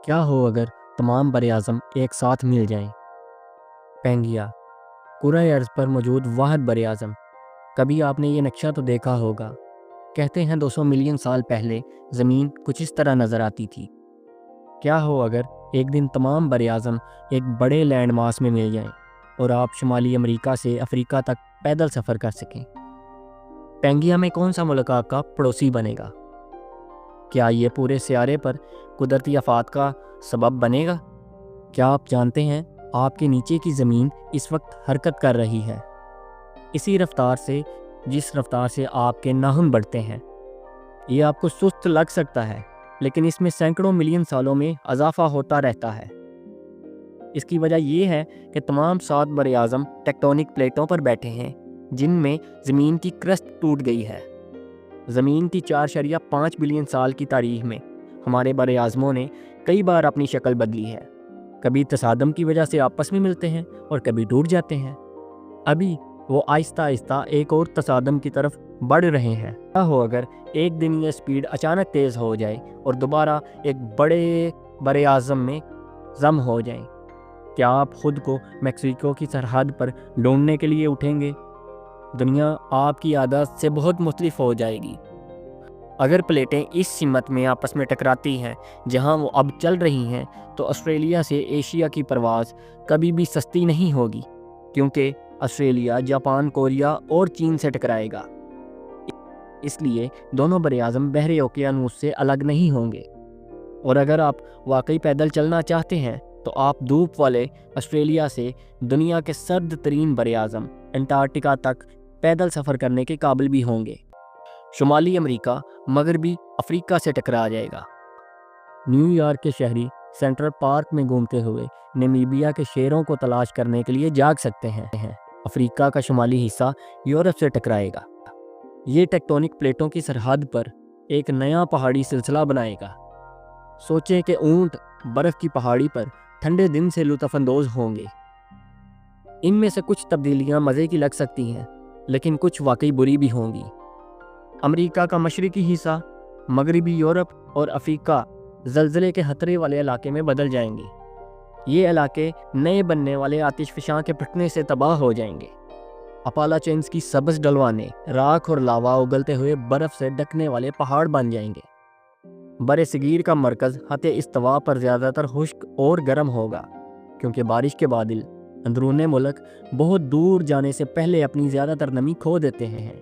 کیا ہو اگر تمام براعظم ایک ساتھ مل جائیں؟ پینگیا، کرۂ ارض پر موجود واحد براعظم۔ کبھی آپ نے یہ نقشہ تو دیکھا ہوگا۔ کہتے ہیں 200 ملین سال پہلے زمین کچھ اس طرح نظر آتی تھی۔ کیا ہو اگر ایک دن تمام براعظم ایک بڑے لینڈ ماس میں مل جائیں اور آپ شمالی امریکہ سے افریقہ تک پیدل سفر کر سکیں؟ پینگیا میں کون سا ملک آپ کا پڑوسی بنے گا؟ کیا یہ پورے سیارے پر قدرتی آفات کا سبب بنے گا؟ کیا آپ جانتے ہیں آپ کے نیچے کی زمین اس وقت حرکت کر رہی ہے، اسی رفتار سے جس رفتار سے آپ کے ناخن بڑھتے ہیں؟ یہ آپ کو سست لگ سکتا ہے، لیکن اس میں سینکڑوں ملین سالوں میں اضافہ ہوتا رہتا ہے۔ اس کی وجہ یہ ہے کہ تمام 7 براعظم ٹیکٹونک پلیٹوں پر بیٹھے ہیں جن میں زمین کی کرسٹ ٹوٹ گئی ہے۔ زمین کی 4.5 بلین سال کی تاریخ میں ہمارے براعظموں نے کئی بار اپنی شکل بدلی ہے۔ کبھی تصادم کی وجہ سے آپس میں ملتے ہیں اور کبھی ٹوٹ جاتے ہیں۔ ابھی وہ آہستہ آہستہ ایک اور تصادم کی طرف بڑھ رہے ہیں۔ کیا ہو اگر ایک دن یہ سپیڈ اچانک تیز ہو جائے اور دوبارہ ایک بڑے براعظم میں ضم ہو جائیں؟ کیا آپ خود کو میکسیکو کی سرحد پر ڈھونڈنے کے لیے اٹھیں گے؟ دنیا آپ کی عادت سے بہت مختلف ہو جائے گی۔ اگر پلیٹیں اس سمت میں آپس میں ٹکراتی ہیں جہاں وہ اب چل رہی ہیں، تو آسٹریلیا سے ایشیا کی پرواز کبھی بھی سستی نہیں ہوگی، کیونکہ آسٹریلیا جاپان، کوریا اور چین سے ٹکرائے گا۔ اس لیے دونوں براعظم بحر اوقیانوس سے الگ نہیں ہوں گے۔ اور اگر آپ واقعی پیدل چلنا چاہتے ہیں تو آپ دھوپ والے آسٹریلیا سے دنیا کے سرد ترین براعظم انٹارکٹیکا تک پیدل سفر کرنے کے قابل بھی ہوں گے۔ شمالی امریکہ مغربی افریقہ سے ٹکرا جائے گا۔ نیو یارک کے شہری سینٹرل پارک میں گھومتے ہوئے نمیبیا کے شیروں کو تلاش کرنے کے لیے جاگ سکتے ہیں۔ افریقہ کا شمالی حصہ یورپ سے ٹکرائے گا۔ یہ ٹیکٹونک پلیٹوں کی سرحد پر ایک نیا پہاڑی سلسلہ بنائے گا۔ سوچیں کہ اونٹ برف کی پہاڑی پر ٹھنڈے دن سے لطف اندوز ہوں گے۔ ان میں سے کچھ تبدیلیاں مزے کی لگ سکتی ہیں، لیکن کچھ واقعی بری بھی ہوں گی۔ امریکہ کا مشرقی حصہ، مغربی یورپ اور افریقہ زلزلے کے خطرے والے علاقے میں بدل جائیں گے۔ یہ علاقے نئے بننے والے آتش فشاں کے پھٹنے سے تباہ ہو جائیں گے۔ اپالاچینس کی سبز ڈھلوانیں راکھ اور لاوا اگلتے ہوئے برف سے ڈھکنے والے پہاڑ بن جائیں گے۔ برِ صغیر کا مرکز خط استوا پر زیادہ تر خشک اور گرم ہوگا، کیونکہ بارش کے بادل اندرون ملک بہت دور جانے سے پہلے اپنی زیادہ تر نمی کھو دیتے ہیں۔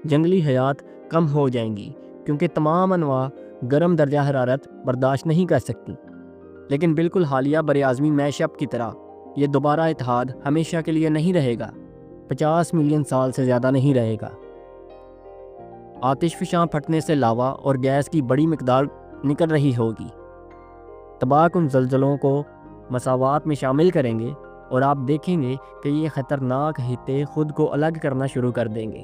جنگلی حیات کم ہو جائیں گی، کیونکہ تمام انواع گرم درجہ حرارت برداشت نہیں کر سکتی۔ لیکن بالکل حالیہ براعظمی میش اپ کی طرح یہ دوبارہ اتحاد ہمیشہ کے لیے نہیں رہے گا، 50 ملین سال سے زیادہ نہیں رہے گا۔ آتش فشاں پھٹنے سے لاوا اور گیس کی بڑی مقدار نکل رہی ہوگی۔ تباہ کن زلزلوں کو مساوات میں شامل کریں گے اور آپ دیکھیں گے کہ یہ خطرناک خطے خود کو الگ کرنا شروع کر دیں گے۔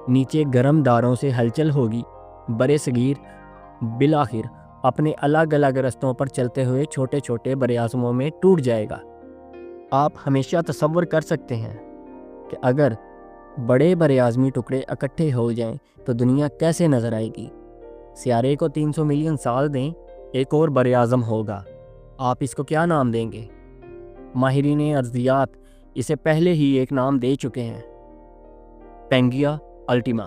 نیچے گرم داروں سے ہلچل ہوگی۔ برِ صغیر بالآخر اپنے الگ الگ رستوں پر چلتے ہوئے چھوٹے چھوٹے براعظموں میں ٹوٹ جائے گا۔ آپ ہمیشہ تصور کر سکتے ہیں کہ اگر بڑے براعظمی ٹکڑے اکٹھے ہو جائیں تو دنیا کیسے نظر آئے گی۔ سیارے کو 300 ملین سال دیں، ایک اور براعظم ہوگا۔ آپ اس کو کیا نام دیں گے؟ ماہرین ارضیات اسے پہلے ہی ایک نام دے چکے ہیں: پینگیا الٹیما۔